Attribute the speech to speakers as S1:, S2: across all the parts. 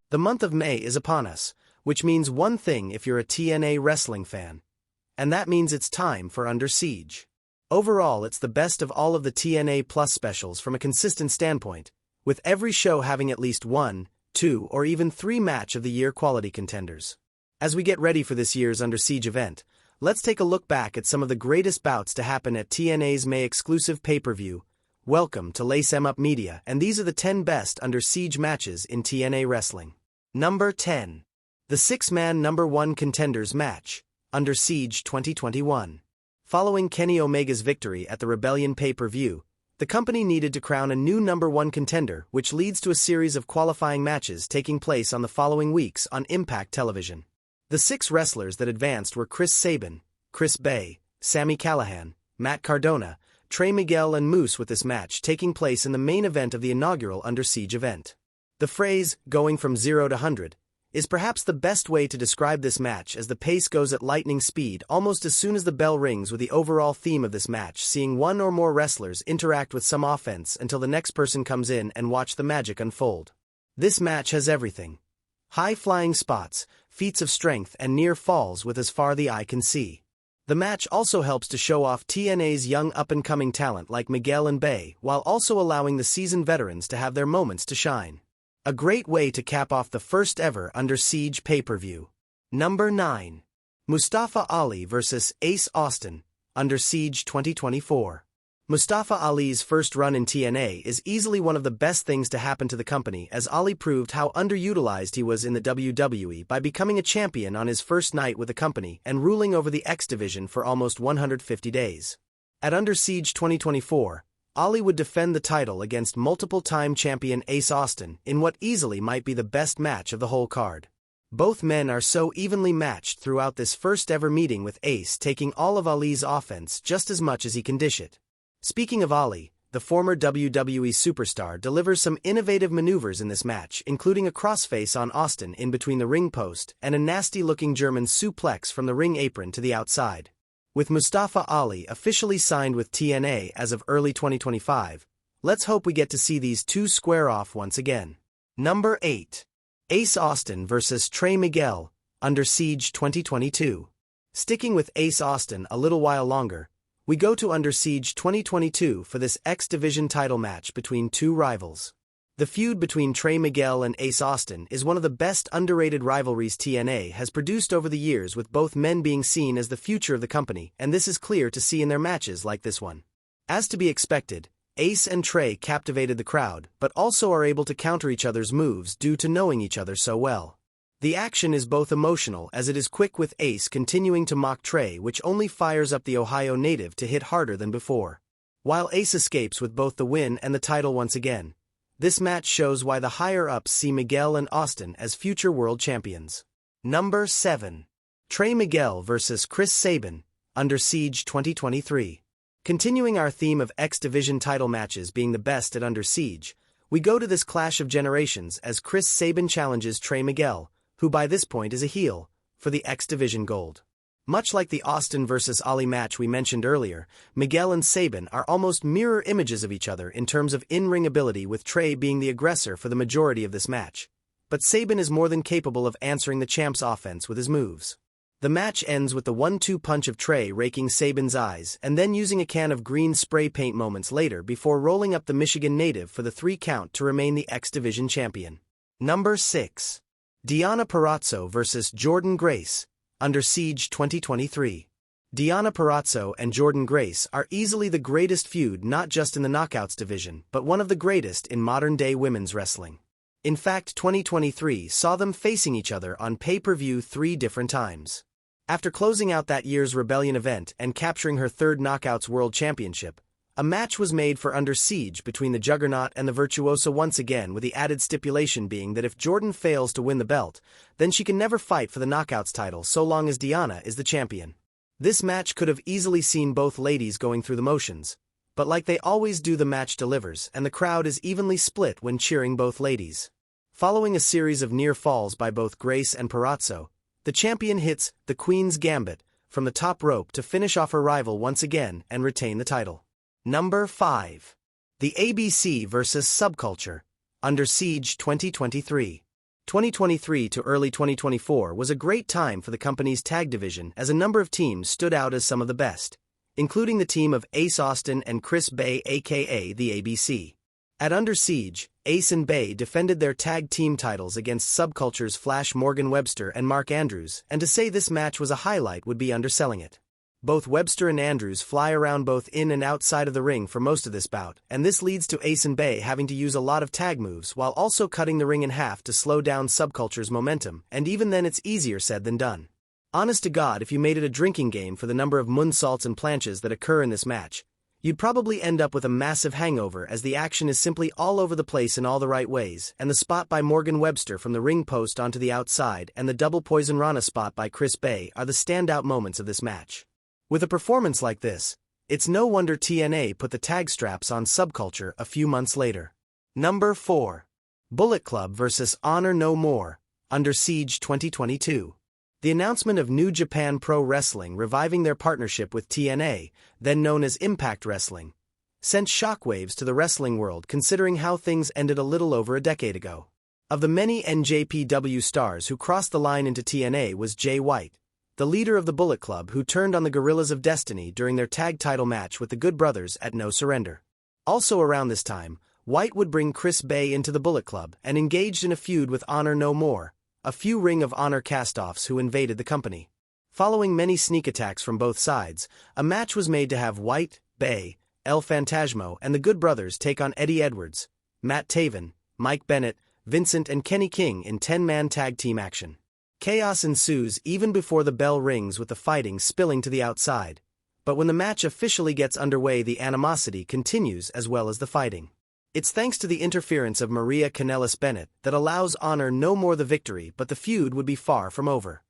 S1: The month of May is upon us, which means one thing if you're a TNA wrestling fan. And that means it's time for Under Siege. Overall, it's the best of all of the TNA Plus specials from a consistent standpoint, with every show having at least 1, 2, or even 3 match of the year quality contenders. As we get ready for this year's Under Siege event, let's take a look back at some of the greatest bouts to happen at TNA's May exclusive pay-per-view. Welcome to Lace 'em Up Media, and these are the 10 best Under Siege matches in TNA wrestling. Number 10. The 6-man number 1 contenders match, Under Siege 2021. Following Kenny Omega's victory at the Rebellion pay-per-view, the company needed to crown a new number 1 contender, which leads to a series of qualifying matches taking place on the following weeks on Impact Television. The 6 wrestlers that advanced were Chris Sabin, Chris Bay, Sami Callihan, Matt Cardona, Trey, Miguel and Moose, with this match taking place in the main event of the inaugural Under Siege event. The phrase, going from 0 to 100, is perhaps the best way to describe this match, as the pace goes at lightning speed almost as soon as the bell rings, with the overall theme of this match seeing one or more wrestlers interact with some offense until the next person comes in and watch the magic unfold. This match has everything. High-flying spots, feats of strength and near falls with as far the eye can see. The match also helps to show off TNA's young up-and-coming talent like Miguel and Bay, while also allowing the seasoned veterans to have their moments to shine. A great way to cap off the first ever Under Siege pay-per-view. Number 9. Mustafa Ali vs. Ace Austin, Under Siege 2024. Mustafa Ali's first run in TNA is easily one of the best things to happen to the company, as Ali proved how underutilized he was in the WWE by becoming a champion on his first night with the company and ruling over the X division for almost 150 days. At Under Siege 2024, Ali would defend the title against multiple-time champion Ace Austin in what easily might be the best match of the whole card. Both men are so evenly matched throughout this first-ever meeting, with Ace taking all of Ali's offense just as much as he can dish it. Speaking of Ali, the former WWE superstar delivers some innovative maneuvers in this match, including a crossface on Austin in between the ring post and a nasty-looking German suplex from the ring apron to the outside. With Mustafa Ali officially signed with TNA as of early 2025, let's hope we get to see these two square off once again. Number 8. Ace Austin vs. Trey Miguel, Under Siege 2022. Sticking with Ace Austin a little while longer, we go to Under Siege 2022 for this X Division title match between two rivals. The feud between Trey Miguel and Ace Austin is one of the best underrated rivalries TNA has produced over the years, with both men being seen as the future of the company, and this is clear to see in their matches like this one. As to be expected, Ace and Trey captivated the crowd, but also are able to counter each other's moves due to knowing each other so well. The action is both emotional, as it is quick, with Ace continuing to mock Trey, which only fires up the Ohio native to hit harder than before. While Ace escapes with both the win and the title once again, this match shows why the higher-ups see Miguel and Austin as future world champions. Number 7. Trey Miguel vs. Chris Sabin, Under Siege 2023. Continuing our theme of X Division title matches being the best at Under Siege, we go to this clash of generations as Chris Sabin challenges Trey Miguel, who by this point is a heel, for the X Division gold. Much like the Austin vs. Ali match we mentioned earlier, Miguel and Sabin are almost mirror images of each other in terms of in-ring ability, with Trey being the aggressor for the majority of this match. But Sabin is more than capable of answering the champ's offense with his moves. The match ends with the 1-2 punch of Trey raking Sabin's eyes and then using a can of green spray paint moments later before rolling up the Michigan native for the 3 count to remain the X Division champion. Number 6. Deonna Purrazzo vs. Jordynne Grace, Under Siege 2023. Deonna Purrazzo and Jordynne Grace are easily the greatest feud not just in the Knockouts division, but one of the greatest in modern-day women's wrestling. In fact, 2023 saw them facing each other on pay-per-view 3 different times. After closing out that year's Rebellion event and capturing her 3rd Knockouts World Championship, a match was made for Under Siege between the Juggernaut and the Virtuosa once again, with the added stipulation being that if Jordynne fails to win the belt, then she can never fight for the Knockouts title so long as Deonna is the champion. This match could have easily seen both ladies going through the motions, but like they always do, the match delivers and the crowd is evenly split when cheering both ladies. Following a series of near falls by both Grace and Parazzo, the champion hits the Queen's Gambit, from the top rope to finish off her rival once again and retain the title. Number 5. The ABC vs. Subculture, Under Siege 2023. 2023 to early 2024 was a great time for the company's tag division as a number of teams stood out as some of the best, including the team of Ace Austin and Chris Bay aka the ABC. At Under Siege, Ace and Bay defended their tag team titles against Subculture's Flash Morgan Webster and Mark Andrews, and to say this match was a highlight would be underselling it. Both Webster and Andrews fly around both in and outside of the ring for most of this bout, and this leads to Ace and Bay having to use a lot of tag moves while also cutting the ring in half to slow down Subculture's momentum, and even then it's easier said than done. Honest to God, if you made it a drinking game for the number of moonsaults and planches that occur in this match, you'd probably end up with a massive hangover as the action is simply all over the place in all the right ways, and the spot by Morgan Webster from the ring post onto the outside and the double Poison Rana spot by Chris Bay are the standout moments of this match. With a performance like this, it's no wonder TNA put the tag straps on Subculture a few months later. Number 4. Bullet Club vs. Honor No More, Under Siege 2022. The announcement of New Japan Pro Wrestling reviving their partnership with TNA, then known as Impact Wrestling, sent shockwaves to the wrestling world considering how things ended a little over a decade ago. Of the many NJPW stars who crossed the line into TNA was Jay White, the leader of the Bullet Club, who turned on the Gorillas of Destiny during their tag title match with the Good Brothers at No Surrender. Also around this time, White would bring Chris Bay into the Bullet Club and engaged in a feud with Honor No More, a few Ring of Honor castoffs who invaded the company. Following many sneak attacks from both sides, a match was made to have White, Bay, El Fantasmo, and the Good Brothers take on Eddie Edwards, Matt Taven, Mike Bennett, Vincent, and Kenny King in 10-man tag team action. Chaos ensues even before the bell rings, with the fighting spilling to the outside. But when the match officially gets underway, the animosity continues as well as the fighting. It's thanks to the interference of Maria Kanellis Bennett that allows Honor No More the victory, but the feud would be far from over.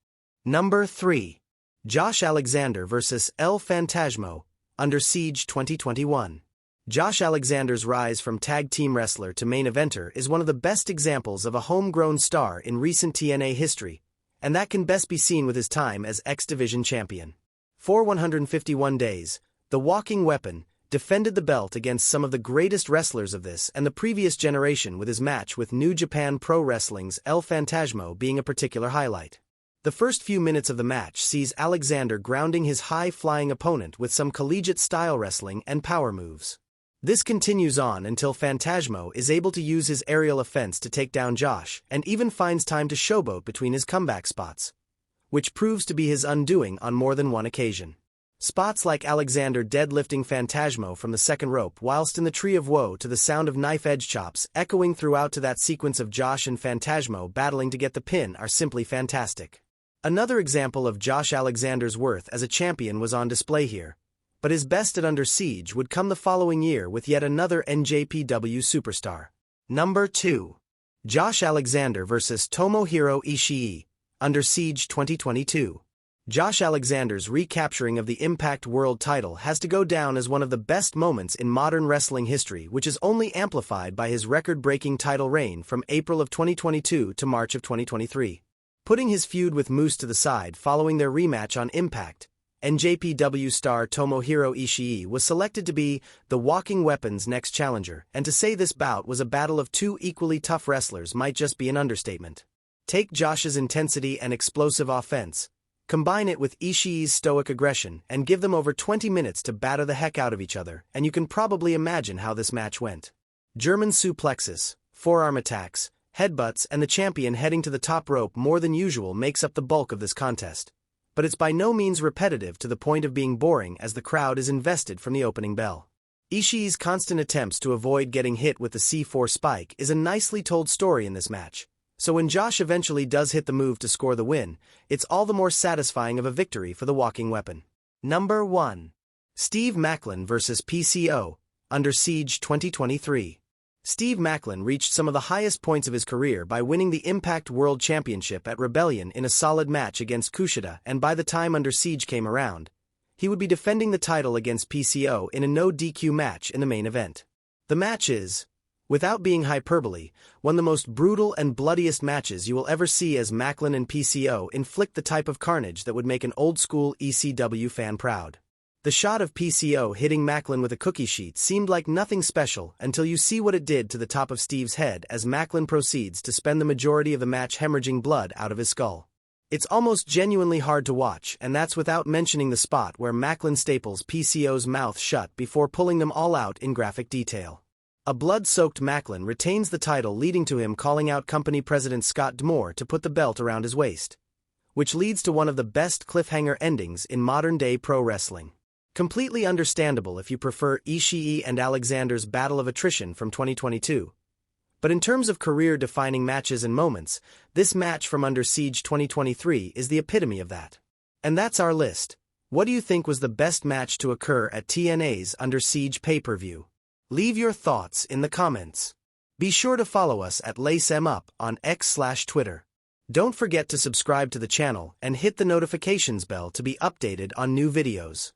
S1: Number 3. Josh Alexander vs. El Fantasmo, Under Siege 2021. Josh Alexander's rise from tag team wrestler to main eventer is one of the best examples of a homegrown star in recent TNA history, and that can best be seen with his time as X-Division champion. For 151 days, the Walking Weapon defended the belt against some of the greatest wrestlers of this and the previous generation, with his match with New Japan Pro Wrestling's El Fantasmo being a particular highlight. The first few minutes of the match sees Alexander grounding his high-flying opponent with some collegiate-style wrestling and power moves. This continues on until Fantasmo is able to use his aerial offense to take down Josh and even finds time to showboat between his comeback spots, which proves to be his undoing on more than one occasion. Spots like Alexander deadlifting Fantasmo from the second rope whilst in the Tree of Woe to the sound of knife-edge chops echoing throughout to that sequence of Josh and Fantasmo battling to get the pin are simply fantastic. Another example of Josh Alexander's worth as a champion was on display here, but his best at Under Siege would come the following year with yet another NJPW superstar. Number 2. Josh Alexander vs. Tomohiro Ishii, Under Siege 2022. Josh Alexander's recapturing of the Impact World title has to go down as one of the best moments in modern wrestling history, which is only amplified by his record-breaking title reign from April of 2022 to March of 2023. Putting his feud with Moose to the side following their rematch on Impact, NJPW star Tomohiro Ishii was selected to be the Walking Weapon's next challenger, and to say this bout was a battle of two equally tough wrestlers might just be an understatement. Take Josh's intensity and explosive offense, combine it with Ishii's stoic aggression, and give them over 20 minutes to batter the heck out of each other, and you can probably imagine how this match went. German suplexes, forearm attacks, headbutts, and the champion heading to the top rope more than usual makes up the bulk of this contest. But it's by no means repetitive to the point of being boring, as the crowd is invested from the opening bell. Ishii's constant attempts to avoid getting hit with the C4 spike is a nicely told story in this match, so when Josh eventually does hit the move to score the win, it's all the more satisfying of a victory for the Walking Weapon. Number 1. Steve Maclin vs. PCO, Under Siege 2023. Steve Maclin reached some of the highest points of his career by winning the Impact World Championship at Rebellion in a solid match against Kushida, and by the time Under Siege came around, he would be defending the title against PCO in a no DQ match in the main event. The match is, Without being hyperbole, one of the most brutal and bloodiest matches you will ever see as Mlin and PCO inflict the type of carnage that would make an old-school ECW fan proud. The shot of PCO hitting Mlin with a cookie sheet seemed like nothing special until you see what it did to the top of Steve's head as Mlin proceeds to spend the majority of the match hemorrhaging blood out of his skull. It's almost genuinely hard to watch, and that's without mentioning the spot where Mlin staples PCO's mouth shut before pulling them all out in graphic detail. A blood-soaked Mlin retains the title, leading to him calling out company president Scott D'Amore to put the belt around his waist, which leads to one of the best cliffhanger endings in modern-day pro wrestling. Completely understandable if you prefer Ishii and Alexander's Battle of Attrition from 2022. But in terms of career-defining matches and moments, this match from Under Siege 2023 is the epitome of that. And that's our list. What do you think was the best match to occur at TNA's Under Siege pay-per-view? Leave your thoughts in the comments. Be sure to follow us at LaceMup on X/Twitter. Don't forget to subscribe to the channel and hit the notifications bell to be updated on new videos.